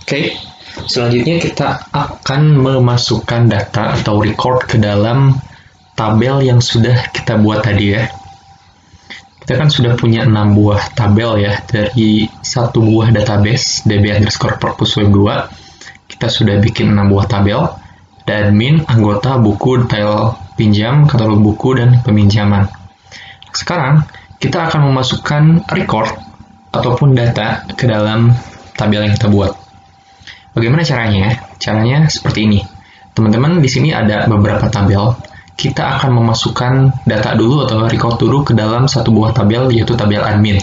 Oke, selanjutnya kita akan memasukkan data atau record ke dalam tabel yang sudah kita buat tadi ya. Kita kan sudah punya 6 buah tabel ya, dari satu buah database db_purpose-web 2. Kita sudah bikin 6 buah tabel, ada admin, anggota, buku, detail pinjam, katalog buku, dan peminjaman. Sekarang, kita akan memasukkan record ataupun data ke dalam tabel yang kita buat. Bagaimana caranya? Caranya seperti ini. Teman-teman, di sini ada beberapa tabel. Kita akan memasukkan data dulu atau record dulu ke dalam satu buah tabel, yaitu tabel admin.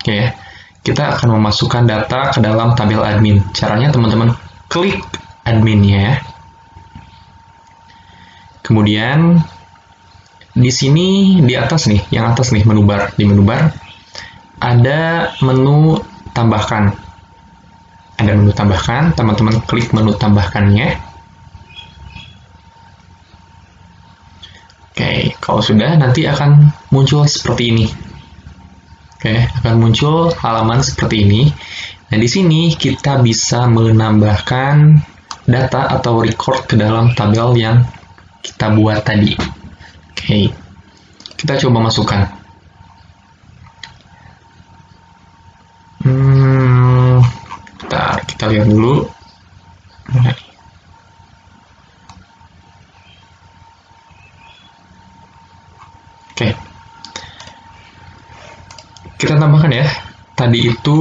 Oke, kita akan memasukkan data ke dalam tabel admin. Caranya teman-teman klik adminnya ya. Kemudian di sini di atas nih, yang atas nih menu bar. Di menu bar ada menu tambahkan. Ada menu tambahkan, teman-teman klik menu tambahkannya. Oke, kalau sudah nanti akan muncul seperti ini. Oke, akan muncul halaman seperti ini. Nah, di sini kita bisa menambahkan data atau record ke dalam tabel yang kita buat tadi. Oke, kita coba masukkan. Kita lihat dulu. Oke. Kita tambahkan ya. Tadi itu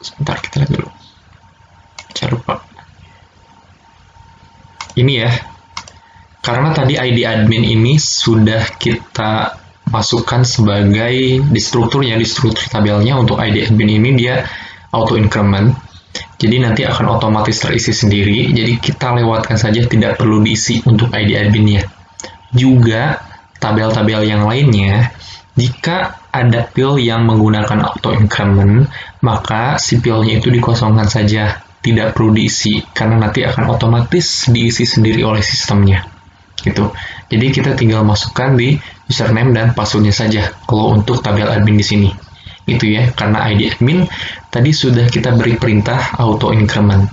sebentar, kita lihat dulu. Jangan lupa. Ini ya. Karena tadi ID admin ini sudah kita masukkan sebagai di struktur tabelnya. Untuk ID admin ini dia auto increment, jadi nanti akan otomatis terisi sendiri, jadi kita lewatkan saja, tidak perlu diisi untuk ID adminnya. Juga tabel-tabel yang lainnya, jika ada field yang menggunakan auto increment, maka si fieldnya itu dikosongkan saja, tidak perlu diisi, karena nanti akan otomatis diisi sendiri oleh sistemnya. Gitu. Jadi kita tinggal masukkan di username dan passwordnya saja kalau untuk tabel admin di sini. Itu ya, karena ID admin tadi sudah kita beri perintah auto increment.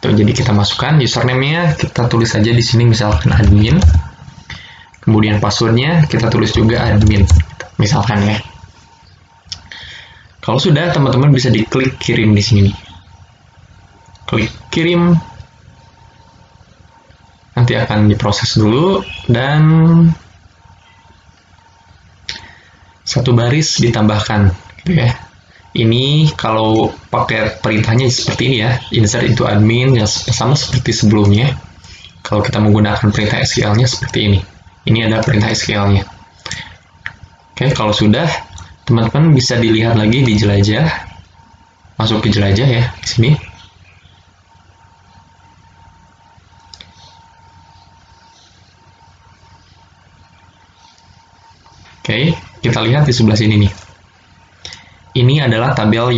Jadi kita masukkan username-nya, kita tulis saja di sini misalkan admin. Kemudian passwordnya kita tulis juga admin, misalkan ya. Kalau sudah, teman-teman bisa diklik kirim di sini. Klik kirim. Nanti akan diproses dulu dan satu baris ditambahkan gitu ya. Ini kalau pakai perintahnya seperti ini ya, insert into admin, yang sama seperti sebelumnya. Kalau kita menggunakan perintah SQL-nya seperti ini. Ini ada perintah SQL-nya. Oke, kalau sudah, teman-teman bisa dilihat lagi di jelajah. Masuk ke jelajah ya, di sini. Oke, kita lihat di sebelah sini nih. Ini adalah tabel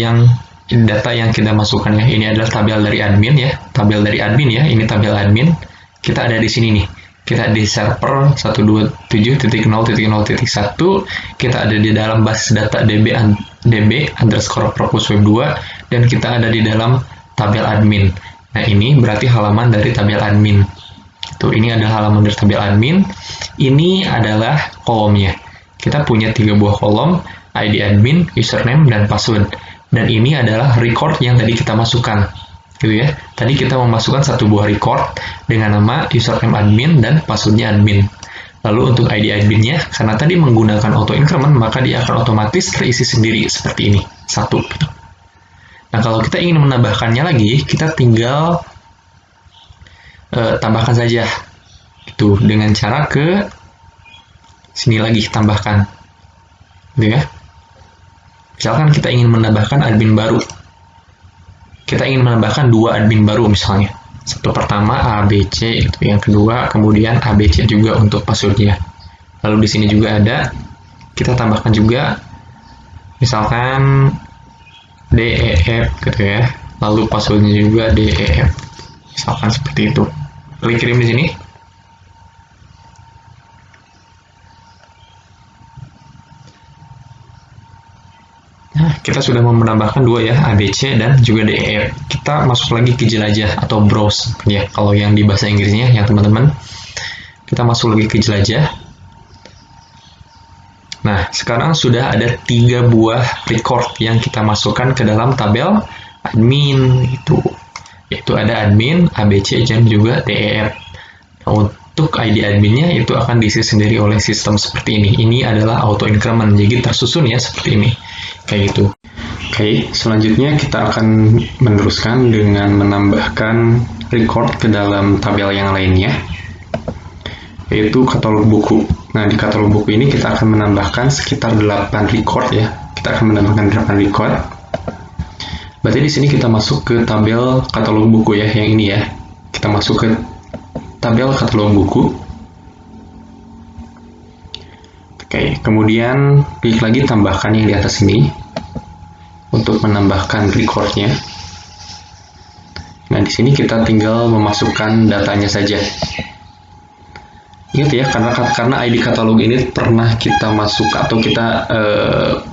data yang kita masukkan ya. Ini adalah tabel dari admin ya. Tabel dari admin ya. Ini tabel admin. Kita ada di sini nih. Kita di server 127.0.0.1. Kita ada di dalam basis data db_purpose-web 2 dan kita ada di dalam tabel admin. Nah, ini berarti halaman dari tabel admin. Ini adalah halaman dari tabel admin. Ini adalah kolomnya. Kita punya 3 buah kolom, ID admin, username, dan password. Dan ini adalah record yang tadi kita masukkan. Gitu ya. Tadi kita memasukkan satu buah record dengan nama username admin dan passwordnya admin. Lalu untuk ID adminnya, karena tadi menggunakan auto increment, maka dia akan otomatis terisi sendiri seperti ini. Satu. Gitu. Nah, kalau kita ingin menambahkannya lagi, kita tinggal tambahkan saja. Itu dengan cara ke sini lagi tambahkan, gitu ya. Misalkan kita ingin menambahkan admin baru, kita ingin menambahkan 2 admin baru misalnya. Satu pertama ABC, itu yang kedua kemudian ABC juga untuk passwordnya. Lalu di sini juga ada, kita tambahkan juga, misalkan DEF gitu ya. Lalu passwordnya juga DEF, misalkan seperti itu. Klik kirim di sini. Nah, kita sudah menambahkan dua ya, ABC dan juga DEF. Kita masuk lagi ke jelajah atau browse ya, kalau yang di bahasa Inggrisnya ya teman-teman. Kita masuk lagi ke jelajah. Nah, sekarang sudah ada 3 buah record yang kita masukkan ke dalam tabel admin itu. Yaitu ada admin, ABC, dan juga DEF. Nah, untuk ID adminnya itu akan diisi sendiri oleh sistem seperti ini. Ini adalah auto increment, jadi tersusun ya seperti ini. Kayak gitu. Oke, selanjutnya kita akan meneruskan dengan menambahkan record ke dalam tabel yang lainnya, yaitu katalog buku. Nah, di katalog buku ini kita akan menambahkan sekitar 8 record ya. Kita akan menambahkan 8 record. Berarti di sini kita masuk ke tabel katalog buku ya, yang ini ya. Kita masuk ke tabel katalog buku. Oke, kemudian klik lagi tambahkan yang di atas ini untuk menambahkan recordnya. Nah, di sini kita tinggal memasukkan datanya saja. Ingat ya, karena ID katalog ini pernah kita masuk atau kita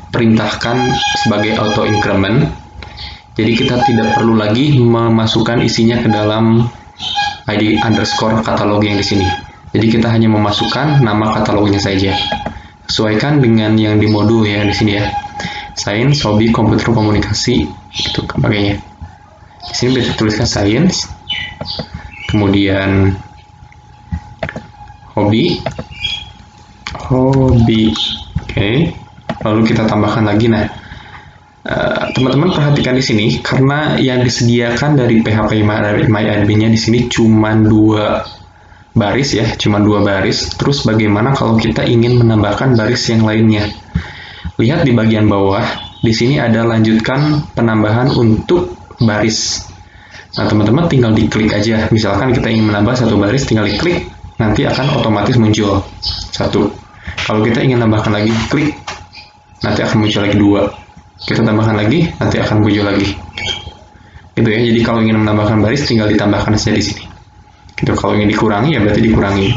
perintahkan sebagai auto increment. Jadi kita tidak perlu lagi memasukkan isinya ke dalam ID underscore katalog yang di sini. Jadi kita hanya memasukkan nama katalognya saja. Sesuaikan dengan yang di modul ya di sini ya. Sains, hobi, komputer, komunikasi, itu sebagainya. Di sini bisa tuliskan sains, kemudian hobi, oke. Lalu kita tambahkan lagi. Nah, teman-teman perhatikan di sini karena yang disediakan dari PHP MyAdmin-nya di sini cuma 2 baris ya, cuma 2 baris. Terus bagaimana kalau kita ingin menambahkan baris yang lainnya? Lihat di bagian bawah, di sini ada lanjutkan penambahan untuk baris. Nah, teman-teman tinggal diklik aja. Misalkan kita ingin menambah 1 baris, tinggal diklik, nanti akan otomatis muncul 1. Kalau kita ingin tambahkan lagi, klik, nanti akan muncul lagi 2. Kita tambahkan lagi, nanti akan muncul lagi. Gitu ya. Jadi kalau ingin menambahkan baris, tinggal ditambahkan saja di sini. Gitu. Kalau ingin dikurangi, ya berarti dikurangi.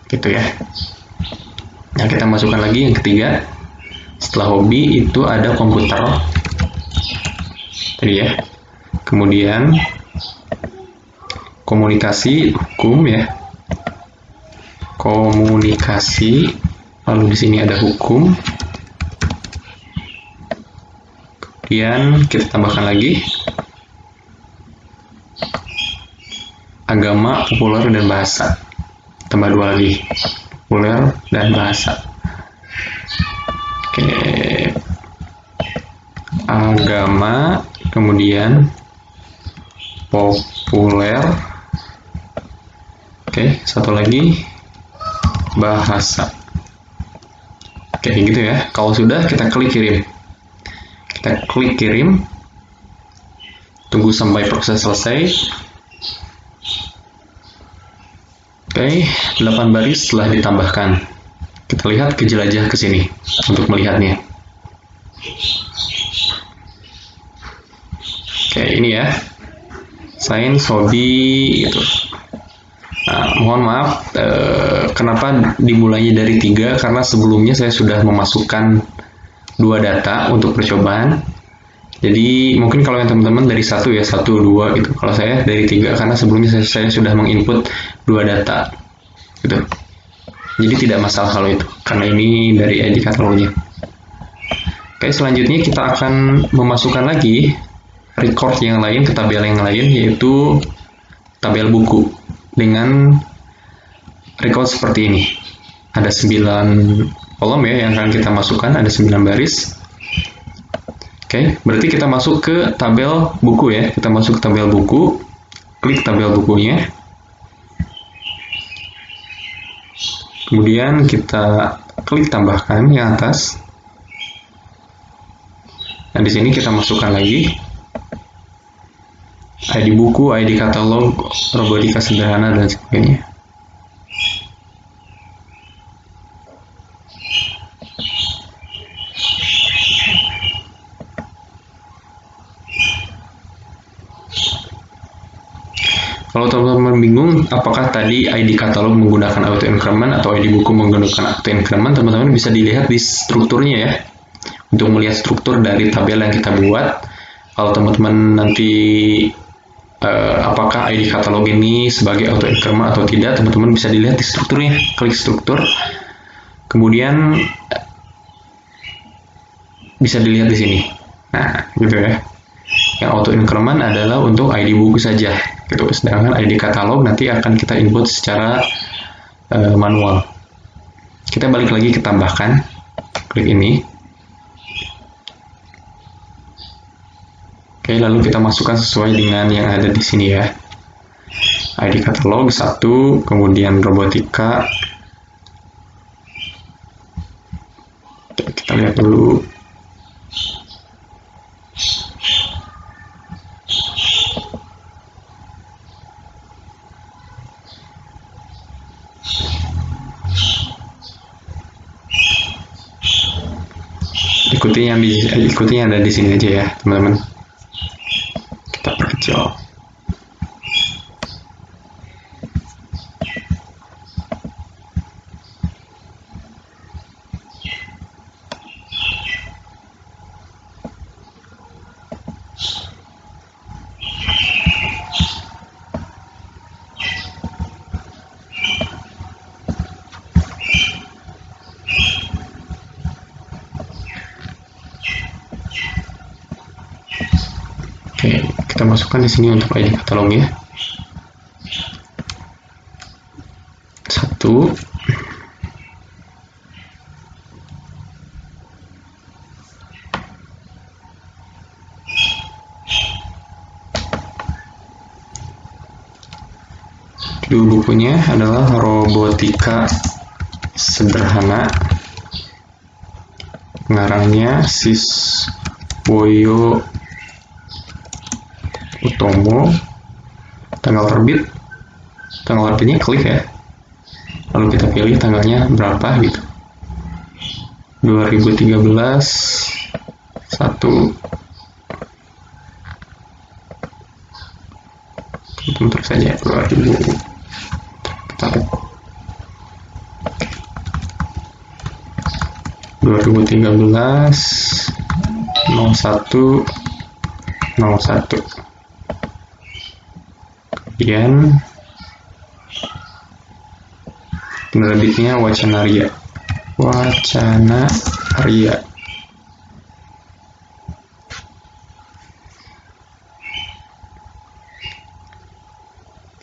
Gitu ya. Nah, kita masukkan lagi yang ketiga. Setelah hobi itu ada komputer. Tadi ya. Kemudian komunikasi, hukum ya. Komunikasi. Lalu di sini ada hukum. Kemudian kita tambahkan lagi agama, populer, dan bahasa. Tambah 2 lagi, populer dan bahasa. Oke, agama, kemudian populer. Oke, satu lagi bahasa. Oke, gitu ya. Kalau sudah, kita klik kirim. Kita klik kirim. Tunggu sampai proses selesai. Oke, 8 baris telah ditambahkan. Kita lihat ke jelajah ke sini untuk melihatnya. Oke, ini ya. Sains, hobi, gitu. Nah, mohon maaf, kenapa dimulainya dari 3? Karena sebelumnya saya sudah memasukkan 2 data untuk percobaan. Jadi mungkin kalau yang teman-teman dari 1 ya, 1, 2 gitu. Kalau saya dari 3 karena sebelumnya saya sudah menginput 2 data gitu. Jadi tidak masalah kalau itu, karena ini dari ID katalognya. Oke, selanjutnya kita akan memasukkan lagi record yang lain ke tabel yang lain, yaitu tabel buku dengan record seperti ini. Ada 9 kolom ya yang akan kita masukkan, ada 9 baris. Oke, berarti kita masuk ke tabel buku ya. Kita masuk ke tabel buku, klik tabel bukunya. Kemudian kita klik tambahkan yang atas. Nah, di sini kita masukkan lagi ID buku, ID katalog, robotika sederhana, dan sebagainya. Kalau teman-teman teman-teman bingung apakah tadi ID katalog menggunakan auto increment atau ID buku menggunakan auto increment, teman-teman bisa dilihat di strukturnya ya. Untuk melihat struktur dari tabel yang kita buat, kalau teman-teman nanti apakah ID katalog ini sebagai auto increment atau tidak, teman-teman bisa dilihat di strukturnya. Klik struktur, kemudian bisa dilihat di sini. Nah, gitu ya. Yang auto increment adalah untuk ID buku saja, gitu. Sedangkan ID katalog nanti akan kita input secara manual. Kita balik lagi ke tambahkan, klik ini. Oke, lalu kita masukkan sesuai dengan yang ada di sini ya. ID katalog 1, kemudian robotika. Oke, kita lihat dulu. Ikuti yang ada di sini aja ya, teman-teman. Kita perkecil. Oke, kita masukkan di sini untuk ID katalog ya. 1. Judul bukunya adalah Robotika Sederhana. Pengarangnya Siswoyo Utomo. Tanggal terbitnya klik ya, lalu kita pilih tanggalnya berapa gitu, 2013 1. Tentu saja 2000. Kita 2013 01 Kemudian penerbitnya Wacana Ria.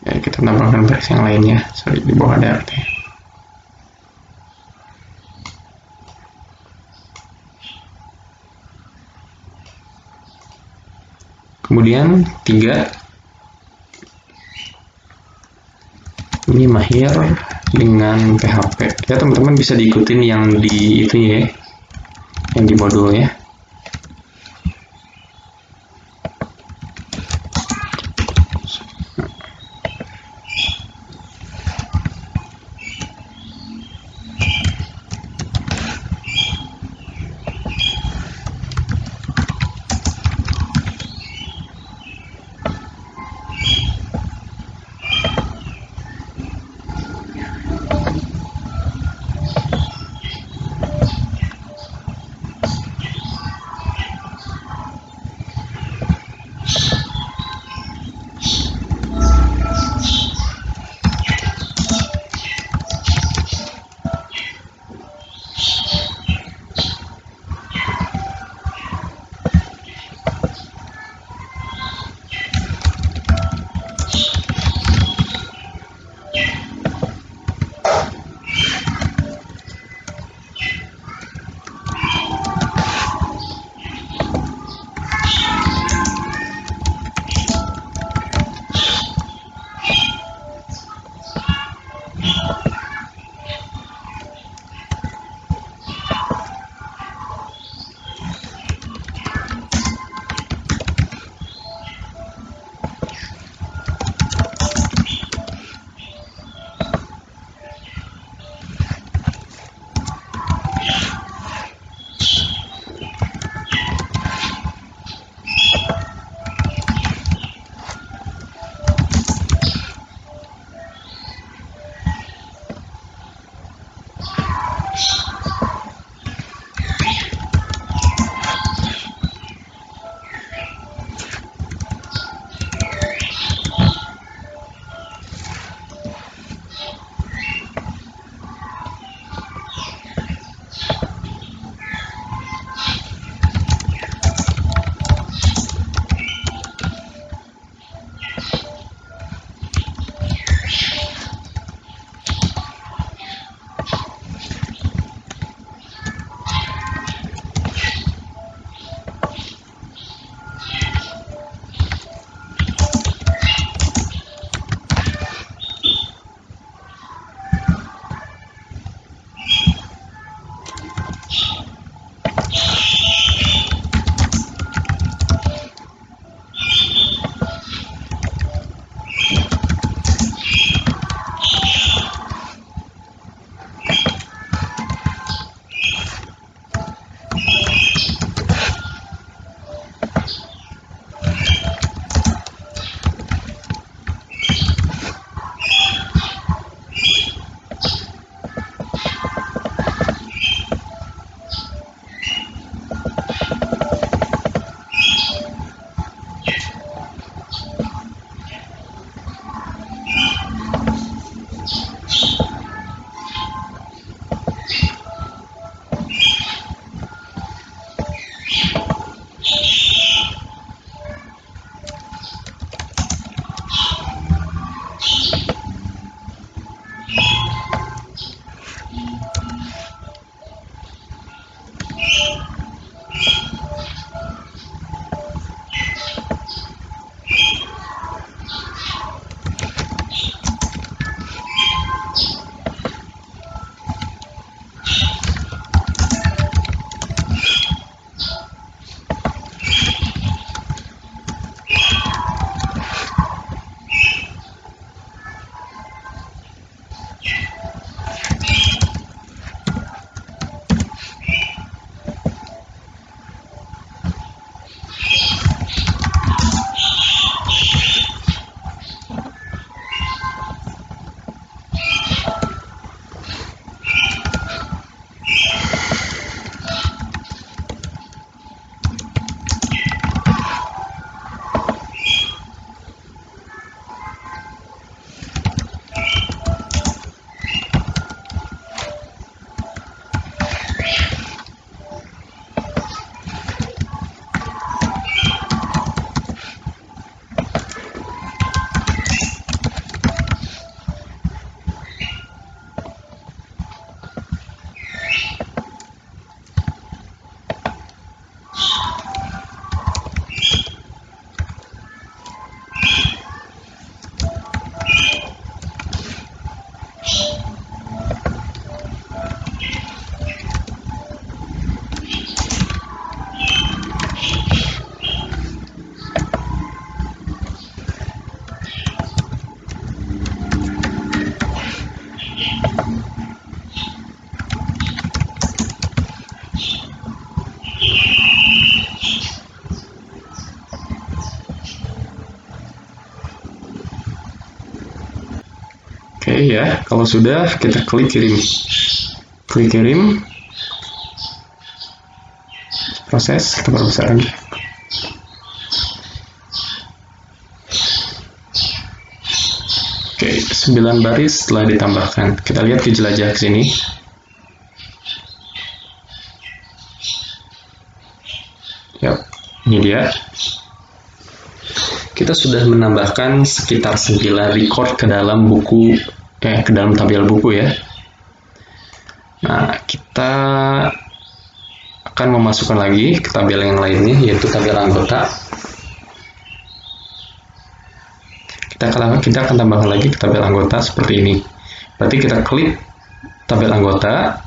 Ya, kita tambahkan versi yang lainnya. Sorry, di bawah ada artinya. Kemudian 3, ini mahir dengan PHP ya, teman-teman bisa diikutin yang di itu ya, yang di modulnya. Oke ya, kalau sudah kita klik kirim. Klik kirim. Proses, kita perbesar lagi. Oke, 9 baris telah ditambahkan. Kita lihat di jelajah ke sini. Yap, ini dia. Kita sudah menambahkan sekitar 9 record ke dalam buku, ke dalam tabel buku ya. Nah, kita akan memasukkan lagi ke tabel yang lainnya, yaitu tabel anggota. Kita akan tambahkan lagi ke tabel anggota seperti ini. Berarti kita klik tabel anggota,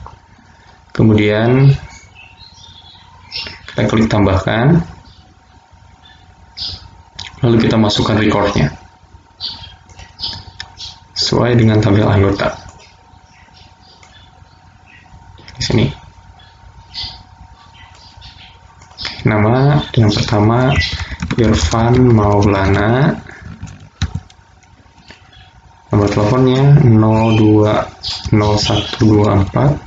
kemudian kita klik tambahkan, lalu kita masukkan recordnya sesuai dengan tabel anggota di sini. Nama yang pertama Irfan Maulana, nomor teleponnya 020124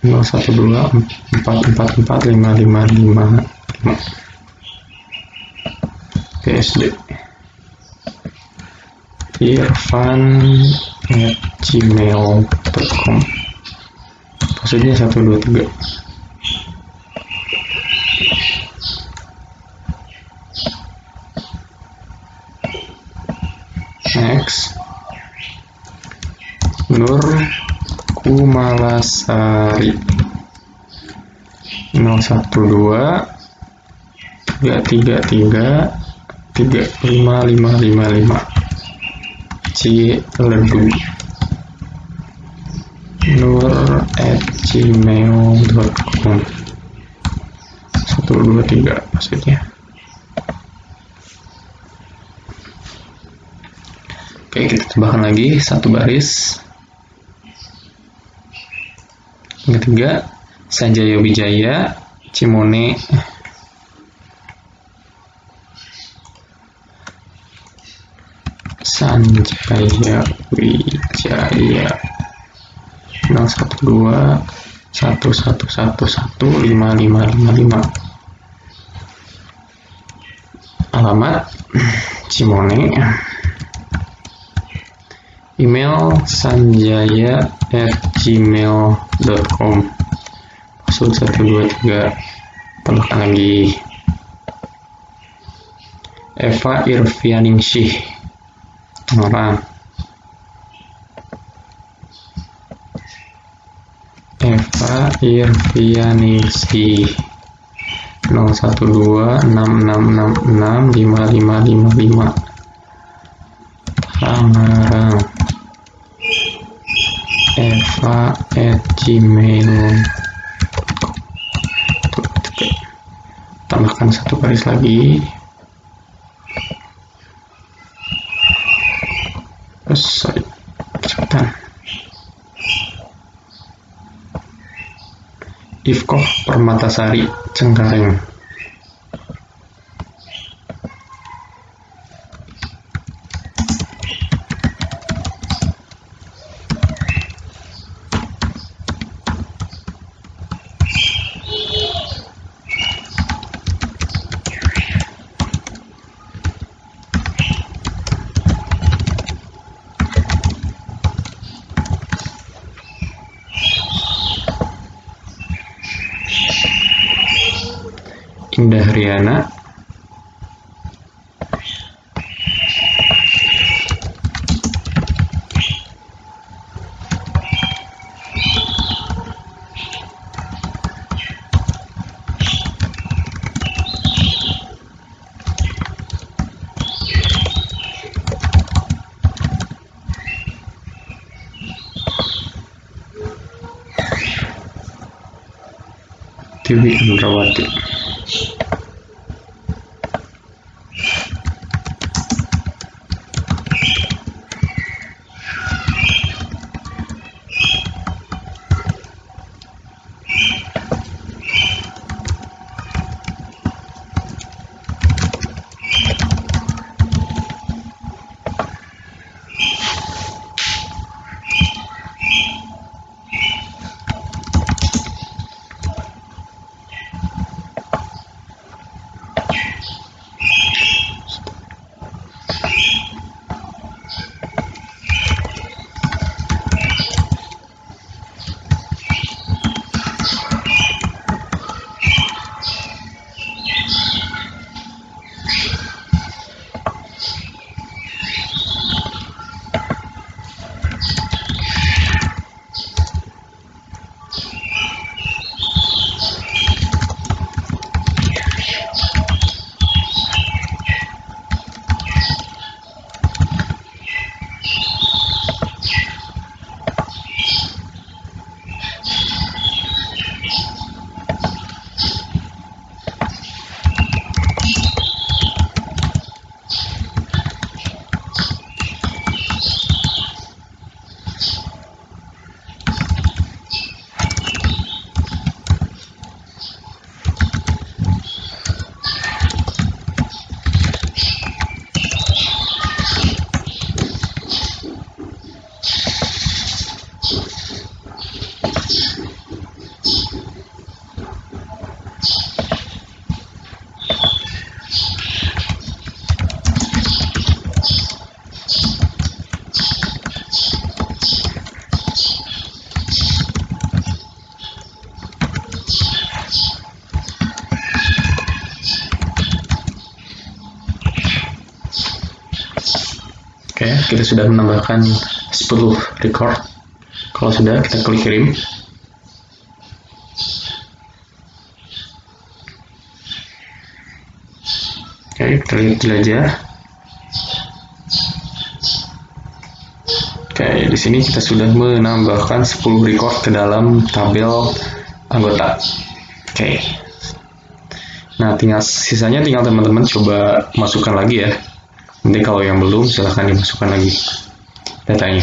0124445555. PSD irfan@gmail.com, passwordnya 123. Next, Nur Kumalasari 012 333 35555 Ciledu, nur@gmail.com 123 maksudnya. Oke, kita tambahkan lagi satu baris. Yang ketiga, Sanjaya Wijaya Cimone, Sanjaya Wijaya 012 1111 5555. Alamat Cimone. Email sanjaya@gmail.com, password 123. Tambahkan lagi Eva Irfianingsih, orang Eva Irfianingsih 01266665555 Tangerang, eva@gmail.com. Tambahkan satu baris lagi. Sorry, cepetan. Ifkoh Permatasari Cengkareng. Indah Riana, Dewi Indrawati. ya, kita sudah menambahkan 10 record. Kalau sudah, kita klik kirim. Oke, kita lihat jelajah. Oke, di sini kita sudah menambahkan 10 record ke dalam tabel anggota. Oke. Nah, sisanya tinggal teman-teman coba masukkan lagi ya. Nanti kalau yang belum, silahkan dimasukkan lagi datanya.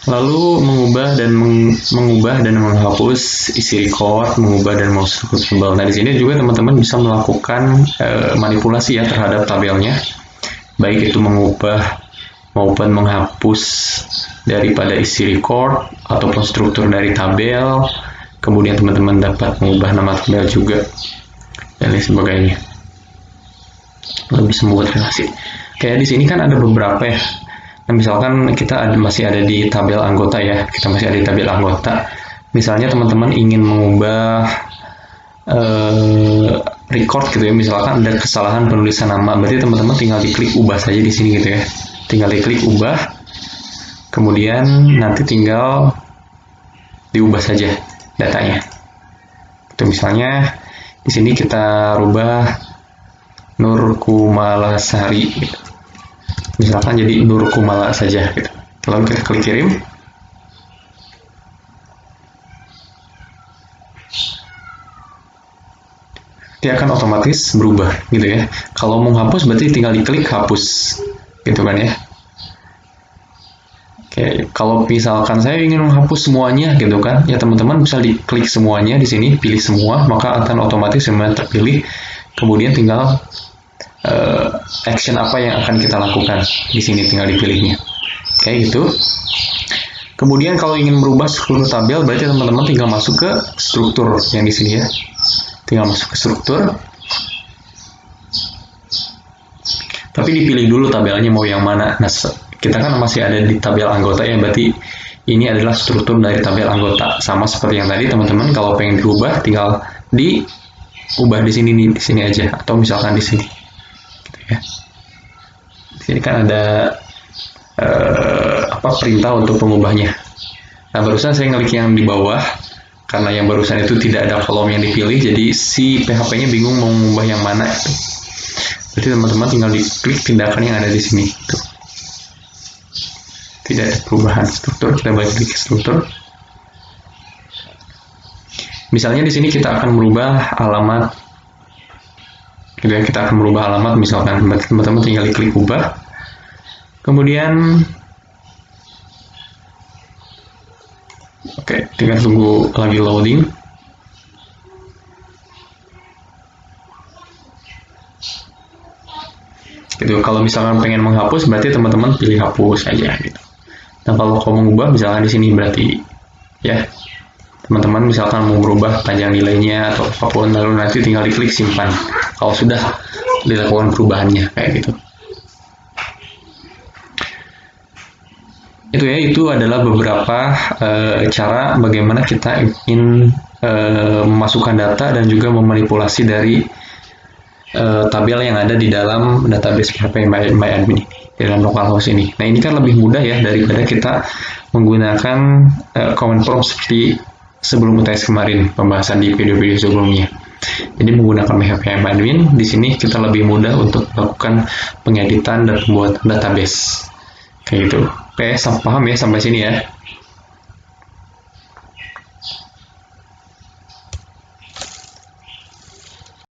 Lalu mengubah dan menghapus isi record, mengubah dan mau struktur tabel. Nah, di sini juga teman-teman bisa melakukan manipulasi ya terhadap tabelnya, baik itu mengubah maupun menghapus daripada isi record ataupun struktur dari tabel. Kemudian teman-teman dapat mengubah nama tabel juga dan lain sebagainya. Lalu bisa membuat relasi. Kayak di sini kan ada beberapa ya. Nah, misalkan kita masih ada di tabel anggota ya, kita masih ada di tabel anggota. Misalnya teman-teman ingin mengubah record gitu ya, misalkan ada kesalahan penulisan nama, berarti teman-teman tinggal diklik ubah saja di sini gitu ya. Tinggal diklik ubah, kemudian nanti tinggal diubah saja datanya. Itu misalnya di sini kita rubah Nur Kumalasari gitu. Misalkan jadi Nur Kumala saja gitu. Lalu kita klik kirim. Dia akan otomatis berubah gitu ya. Kalau mau hapus berarti tinggal diklik hapus gitu kan ya. Oke, kalau misalkan saya ingin menghapus semuanya gitu kan, ya teman-teman bisa diklik semuanya di sini, pilih semua, maka akan otomatis semuanya terpilih. Kemudian tinggal action apa yang akan kita lakukan di sini, tinggal dipilihnya. Kayak gitu. Kemudian kalau ingin merubah struktur tabel, berarti teman-teman tinggal masuk ke struktur yang di sini ya. Tinggal masuk ke struktur. Tapi dipilih dulu tabelnya mau yang mana. Nah, kita kan masih ada di tabel anggota ya, berarti ini adalah struktur dari tabel anggota. Sama seperti yang tadi teman-teman, kalau pengen dirubah tinggal diubah di sini nih, di sini aja, atau misalkan di sini. Gitu ya. Di sini kan ada perintah untuk pengubahnya. Nah, barusan saya ngeklik yang di bawah karena yang barusan itu tidak ada kolom yang dipilih, jadi si PHP-nya bingung mau mengubah yang mana itu. Jadi teman-teman tinggal diklik tindakan yang ada di sini. Tuh. Tidak ada perubahan struktur, kita balik ke struktur. Misalnya di sini kita akan merubah alamat, gitu ya, kita akan merubah alamat misalkan, teman-teman tinggal diklik ubah. Kemudian, oke, tinggal tunggu lagi loading. Gitu, kalau misalkan pengen menghapus, berarti teman-teman pilih hapus aja gitu. Nah, kalau mau mengubah, misalkan di sini berarti ya teman-teman misalkan mau merubah panjang nilainya atau apapun, lalu nanti tinggal diklik simpan kalau sudah dilakukan perubahannya kayak gitu. Itu ya, itu adalah beberapa cara bagaimana kita ingin memasukkan data dan juga memanipulasi dari tabel yang ada di dalam database PHP MyAdmin ini, di dalam localhost ini. Nah, ini kan lebih mudah ya daripada kita menggunakan command prompt seperti sebelum UTS kemarin, pembahasan di video-video sebelumnya. Jadi menggunakan PHP MyAdmin, di sini kita lebih mudah untuk melakukan pengeditan dan pembuatan database. Kayak gitu. Oke, paham ya sampai sini ya?